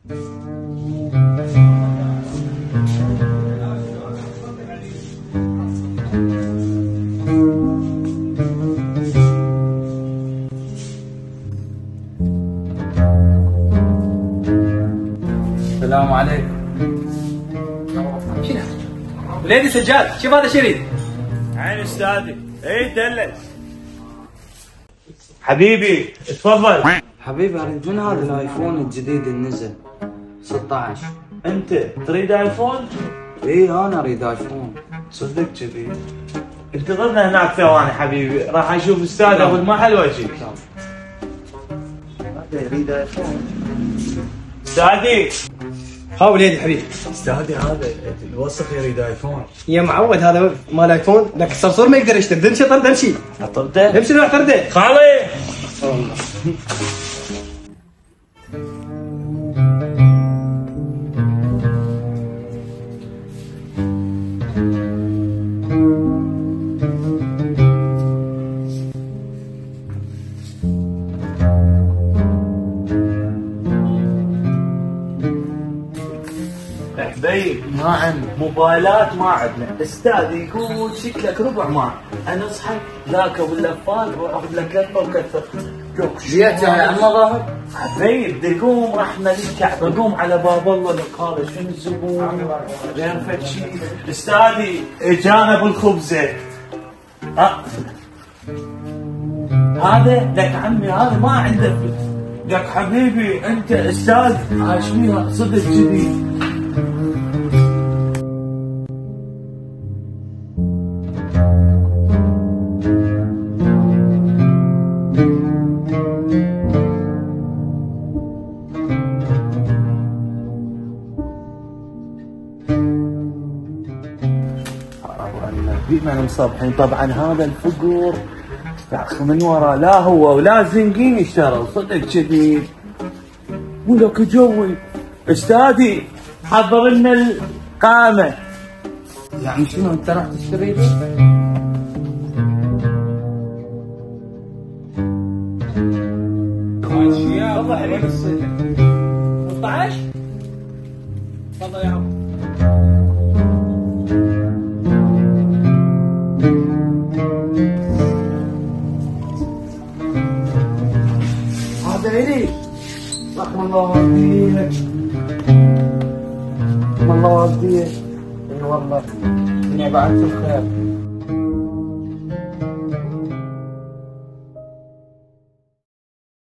السلام عليكم. شنو؟ وليدي سجاد، شوف هذا شريط. عين استاذي. اي دلس. حبيبي تفضل. حبيبي اريد من هذا الايفون الجديد اللي نزل 16. انت تريد ايفون؟ اي انا اريد ايفون. صدق كذي. انتظرنا هناك ثواني حبيبي، راح اشوف استاذ ابو المحل واجيك. هذا يريد ايفون. استاذي. ها وليدي حبيبي. استاذي هذا الوسخ يريد ايفون. يا معود هذا مال ايفون، لك الصرصور ما يقدر يشتغل، دمشي طرد امشي. اطرده؟ امشي روح طرده. خالي. حبيب ما عندنا موبايلات، ما عندنا. استاذ يقول شكلك ربع ما انا اصحى ذاك ابو اللفات واخذ لك لفه وكثر. جيت يا عم ظاهر. حبيب بدي اقوم راح مالي الكعبه، قوم على باب الله لك هذا شنو الزبون غير فد شيء. استاذي اجانا بالخبزه. هذا لك عمي، هذا ما عنده لك حبيبي. انت استاذ عايش فيها صدق كذي. بما مصبحين طبعا هذا الفقر يا اخي من ورا لا هو ولا زنقين اشتروا صدق كذي. ولك جوي استاذي حضر لنا القامه. يعني شنو انت راح تشتري لي؟ تفضل حبيبي السجن 16. تفضل يا عم. هذا إلي. رحم الله والديك. رحم الله والديك. والله اني بعد الخير.